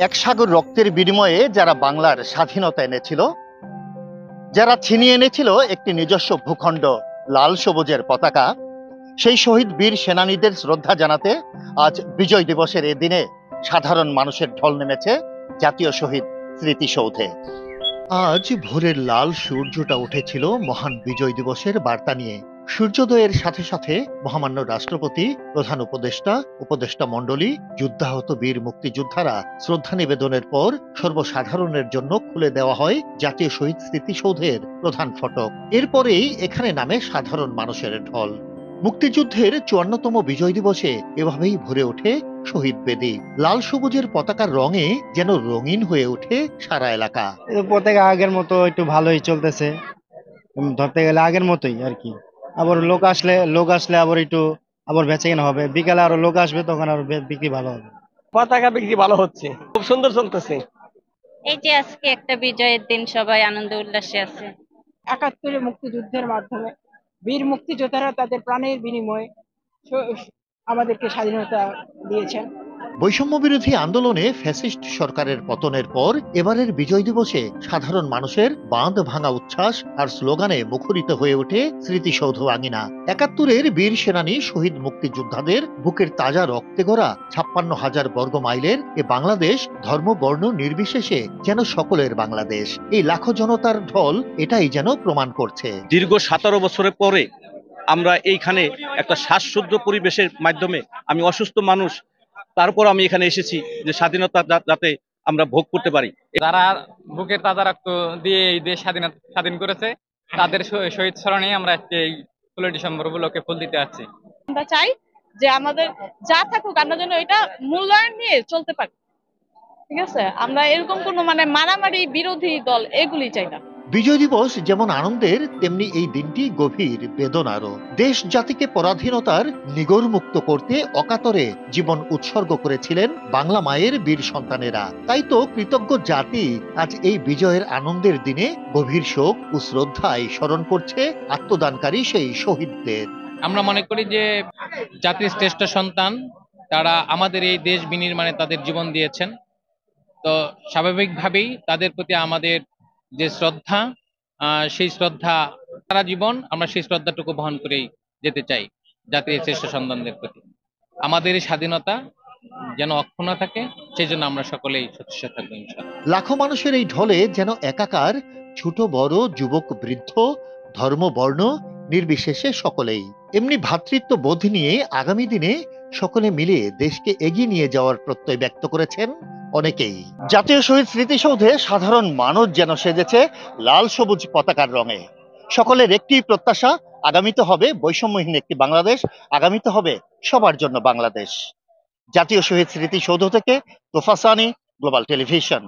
এক সাগর রক্তের বিনিময়ে যারা বাংলার স্বাধীনতা এনেছিল, যারা ছিনিয়ে এনেছিল একটি নিজস্ব ভূখণ্ড, লাল সবুজের পতাকা, সেই শহীদ বীর সেনানীদের শ্রদ্ধা জানাতে আজ বিজয় দিবসের এ দিনে সাধারণ মানুষের ঢল নেমেছে জাতীয় শহীদ স্মৃতিসৌধে। আজ ভোরের লাল সূর্যটা উঠেছিল মহান বিজয় দিবসের বার্তা নিয়ে। সূর্যোদয়ের সাথে সাথে মহামান্য রাষ্ট্রপতি, প্রধান উপদেষ্টা, উপদেষ্টা মণ্ডলী, যুদ্ধাহত বীর মুক্তিযোদ্ধারা শ্রদ্ধা নিবেদনের পর সর্বসাধারণের জন্য খুলে দেওয়া হয় জাতীয় শহীদ স্মৃতিসৌধের প্রধান ফটক। এরপরেই এখানে নামে সাধারণ মানুষের ঢল। মুক্তিযুদ্ধের ৫৪তম বিজয় দিবসে এভাবেই ভরে ওঠে শহীদ বেদি। লাল সবুজের পতাকার রঙে যেন রঙিন হয়ে ওঠে সারা এলাকা। পতাকা আগের মতো একটু ভালোই চলতেছে। ধরতে গেলে আগের মতোই আর কি। আবার লোক আসলে আবার একটু আবার বেচাকেনা হবে, বিকালে আরো লোক আসবে, তখন আরো বিক্রি ভালো হবে। পতাকা বিক্রি ভালো হচ্ছে, খুব সুন্দর চলতেছে। এই যে আজকে একটা বিজয়ের দিন, সবাই আনন্দ উল্লাসে আছে। ৭১ মুক্তিযুদ্ধের মাধ্যমে বীর মুক্তিযোদ্ধারা তাদের প্রাণের বিনিময়ে আমাদেরকে স্বাধীনতা দিয়েছেন। বৈষম্য বিরোধী আন্দোলনে ফ্যাসিস্ট সরকারের পতনের পর এবারের বিজয় দিবসে সাধারণ মানুষের বাঁধ ভাঙা উচ্ছ্বাস আর স্লোগানে মুখরিত হয়ে ওঠে স্মৃতিসৌধ আঙিনা। ৭১-এর বীর সেনানী শহীদ মুক্তিযোদ্ধাদের বুকের তাজা রক্তে গড়া ৫৬,০০০ বর্গ মাইলের এ বাংলাদেশ ধর্ম বর্ণ নির্বিশেষে যেন সকলের বাংলাদেশ। এই লাখো জনতার ঢল এটাই যেন প্রমাণ করছে। দীর্ঘ ১৭ বছরের পরে আমরা এইখানে একটা শ্বাসরুদ্ধ পরিবেশের মাধ্যমে, আমি অসুস্থ মানুষ, তারপর আমি এখানে এসেছি যে স্বাধীনতা যাতে আমরা ভোগ করতে পারি। যারা বুকের তাজা রক্ত দিয়ে এই দেশ স্বাধীন করেছে, তাদের শহীদ স্মরণে আমরা আজকে এই ১৬ ডিসেম্বর উপলক্ষে ফুল দিতে আসছি। আমরা চাই যে আমাদের যা থাকুক আমরা যেন এটা মূল্যায়ন নিয়ে চলতে পারি। ঠিক আছে, আমরা এরকম কোনো মারামারি বিরোধী দল এগুলি চাই না। বিজয় দিবস যেমন আনন্দের, তেমনি এই দিনটি গভীর বেদনারও। দেশ জাতিকে পরাধীনতার নিগড় মুক্ত করতে অকাতরে জীবন উৎসর্গ করেছিলেন বাংলা মায়ের বীর সন্তানেরা। তাই তো কৃতজ্ঞ জাতি আজ এই বিজয়ের আনন্দের দিনে গভীর শোক ও শ্রদ্ধায় স্মরণ করছে আত্মদানকারী সেই শহীদদের। আমরা মনে করি যে জাতির শ্রেষ্ঠ সন্তান, তারা আমাদের এই দেশ বিনির্মাণে তাদের জীবন দিয়েছেন। তো স্বাভাবিকভাবেই তাদের প্রতি আমাদের যে শ্রদ্ধা, সেই শ্রদ্ধা সারা জীবন আমরা সেই শ্রদ্ধাটুকু বহন করেই যেতে চাই জাতির শ্রেষ্ঠ সন্তানদের প্রতি। আমাদের এই স্বাধীনতা যেন অক্ষুণ্ণ থাকে, সেই জন্য আমরা সকলেই সচেষ্ট থাকবো ইনশাআল্লাহ। লাখো মানুষের এই ঢলে যেন একাকার, ছোট বড়, যুবক বৃদ্ধ, ধর্ম বর্ণ নির্বিশেষে সকলেই। এমনি ভ্রাতৃত্ব বোধ নিয়ে আগামী দিনে সকলে মিলে দেশকে এগিয়ে নিয়ে যাওয়ার প্রত্যয় ব্যক্ত করেছেন অনেকেই। জাতীয় শহীদ স্মৃতিসৌধে সাধারণ মানুষ যেন সেজেছে লাল সবুজ পতাকার রঙে। সকলের একটি প্রত্যাশা, আগামীতে হবে বৈষম্যহীন একটি বাংলাদেশ, আগামীতে হবে সবার জন্য বাংলাদেশ। জাতীয় শহীদ স্মৃতিসৌধ থেকে তোফা সানি, গ্লোবাল টেলিভিশন।